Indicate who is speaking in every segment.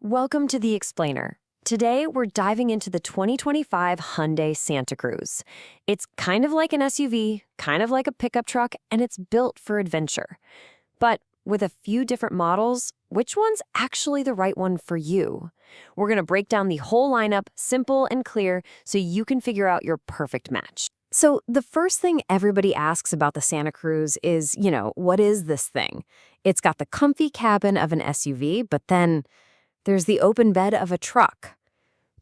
Speaker 1: Welcome to The Explainer. Today, we're diving into the 2025 Hyundai Santa Cruz. It's kind of like an SUV, kind of like a pickup truck, and it's built for adventure. But with a few different models, which one's actually the right one for you? We're going to break down the whole lineup, simple and clear, so you can figure out your perfect match. So the first thing everybody asks about the Santa Cruz is, what is this thing? It's got the comfy cabin of an SUV, but then there's the open bed of a truck.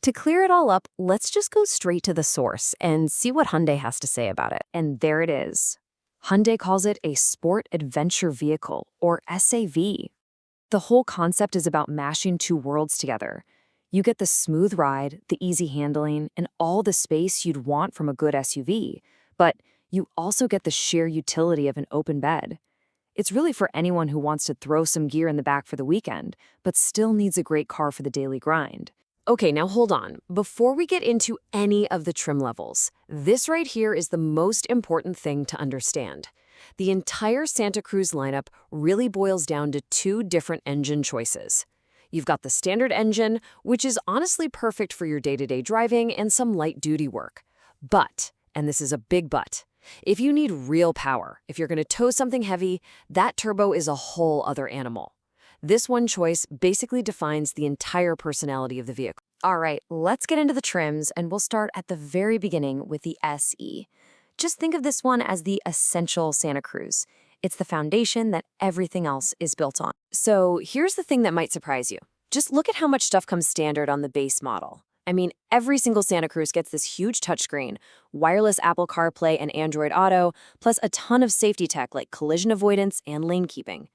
Speaker 1: To clear it all up, let's just go straight to the source and see what Hyundai has to say about it. And there it is. Hyundai calls it a sport adventure vehicle, or SAV. The whole concept is about mashing two worlds together. You get the smooth ride, the easy handling, and all the space you'd want from a good SUV, but you also get the sheer utility of an open bed. It's really for anyone who wants to throw some gear in the back for the weekend, but still needs a great car for the daily grind. Okay, now hold on. Before we get into any of the trim levels, this right here is the most important thing to understand. The entire Santa Cruz lineup really boils down to two different engine choices. You've got the standard engine, which is honestly perfect for your day-to-day driving and some light-duty work. But, and this is a big but, if you need real power, if you're going to tow something heavy, that turbo is a whole other animal. This one choice basically defines the entire personality of the vehicle. All right, let's get into the trims, and we'll start at the very beginning with the SE. Just think of this one as the essential Santa Cruz. It's the foundation that everything else is built on. So here's the thing that might surprise you. Just look at how much stuff comes standard on the base model. I mean, every single Santa Cruz gets this huge touchscreen, wireless Apple CarPlay and Android Auto, plus a ton of safety tech like collision avoidance and lane keeping.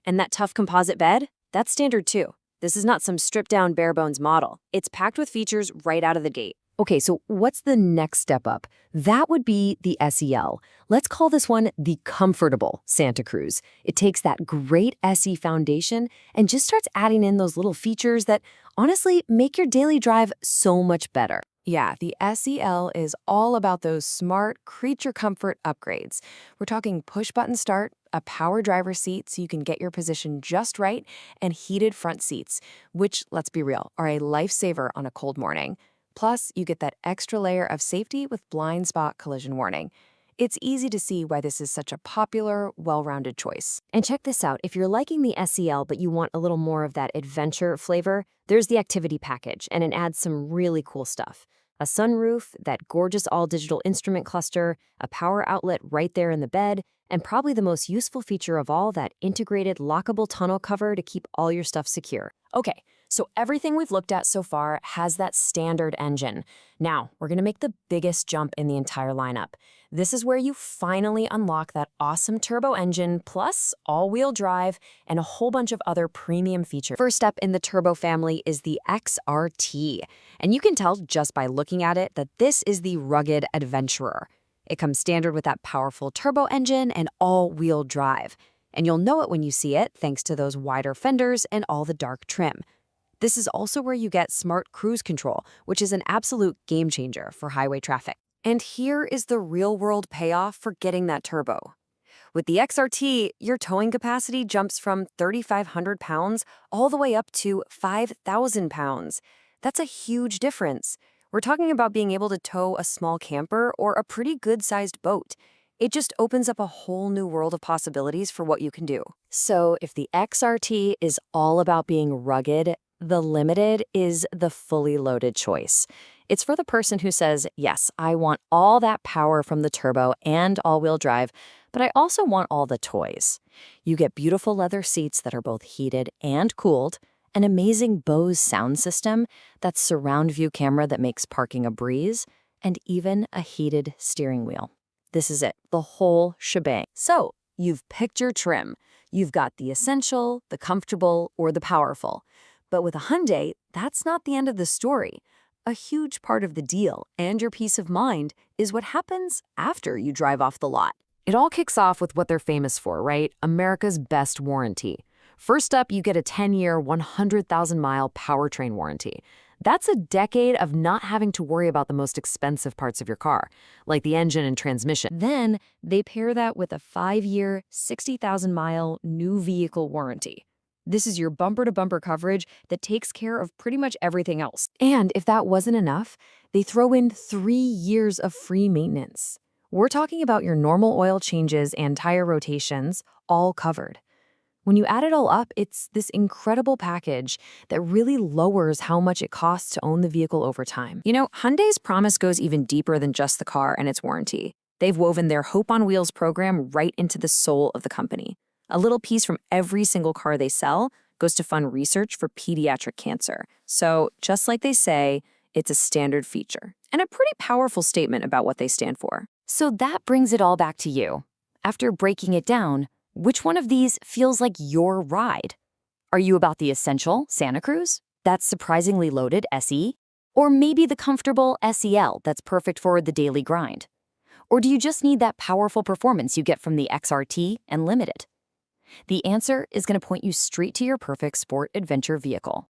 Speaker 1: And that tough composite bed? That's standard too. This is not some stripped-down bare-bones model. It's packed with features right out of the gate. Okay, so what's the next step up? That would be the SEL. Let's call this one the comfortable Santa Cruz. It takes that great SE foundation and just starts adding in those little features that honestly make your daily drive so much better. Yeah, the SEL is all about those smart creature comfort upgrades. We're talking push-button start, a power driver seat so you can get your position just right, and heated front seats, which, let's be real, are a lifesaver on a cold morning. Plus, you get that extra layer of safety with blind spot collision warning. It's easy to see why this is such a popular, well-rounded choice. And check this out, if you're liking the SEL but you want a little more of that adventure flavor, there's the activity package, and it adds some really cool stuff. A sunroof, that gorgeous all-digital instrument cluster, a power outlet right there in the bed, and probably the most useful feature of all, that integrated lockable tonneau cover to keep all your stuff secure. Okay, so everything we've looked at so far has that standard engine. Now, we're going to make the biggest jump in the entire lineup. This is where you finally unlock that awesome turbo engine, plus all-wheel drive, and a whole bunch of other premium features. First up in the turbo family is the XRT. And you can tell just by looking at it that this is the rugged adventurer. It comes standard with that powerful turbo engine and all-wheel drive. And you'll know it when you see it thanks to those wider fenders and all the dark trim. This is also where you get smart cruise control, which is an absolute game changer for highway traffic. And here is the real-world payoff for getting that turbo. With the XRT, your towing capacity jumps from 3,500 pounds all the way up to 5,000 pounds. That's a huge difference. We're talking about being able to tow a small camper or a pretty good-sized boat. It just opens up a whole new world of possibilities for what you can do. So if the XRT is all about being rugged, the Limited is the fully loaded choice. It's for the person who says, yes, I want all that power from the turbo and all-wheel drive, but I also want all the toys. You get beautiful leather seats that are both heated and cooled, an amazing Bose sound system, that surround view camera that makes parking a breeze, and even a heated steering wheel. This is it, the whole shebang. So, you've picked your trim. You've got the essential, the comfortable, or the powerful. But with a Hyundai, that's not the end of the story. A huge part of the deal and your peace of mind is what happens after you drive off the lot. It all kicks off with what they're famous for, right? America's best warranty. First up, you get a 10-year, 100,000-mile powertrain warranty. That's a decade of not having to worry about the most expensive parts of your car, like the engine and transmission. Then they pair that with a 5-year, 60,000-mile new vehicle warranty.
Speaker 2: This is your bumper-to-bumper coverage that takes care of pretty much everything else.
Speaker 1: And if that wasn't enough, they throw in 3 years of free maintenance. We're talking about your normal oil changes and tire rotations, all covered. When you add it all up, it's this incredible package that really lowers how much it costs to own the vehicle over time.
Speaker 2: You know, Hyundai's promise goes even deeper than just the car and its warranty. They've woven their Hope on Wheels program right into the soul of the company. A little piece from every single car they sell goes to fund research for pediatric cancer. So, just like they say, it's a standard feature and a pretty powerful statement about what they stand for.
Speaker 1: So that brings it all back to you. After breaking it down, which one of these feels like your ride? Are you about the essential Santa Cruz, that's surprisingly loaded SE? Or maybe the comfortable SEL that's perfect for the daily grind? Or do you just need that powerful performance you get from the XRT and Limited? The answer is going to point you straight to your perfect sport adventure vehicle.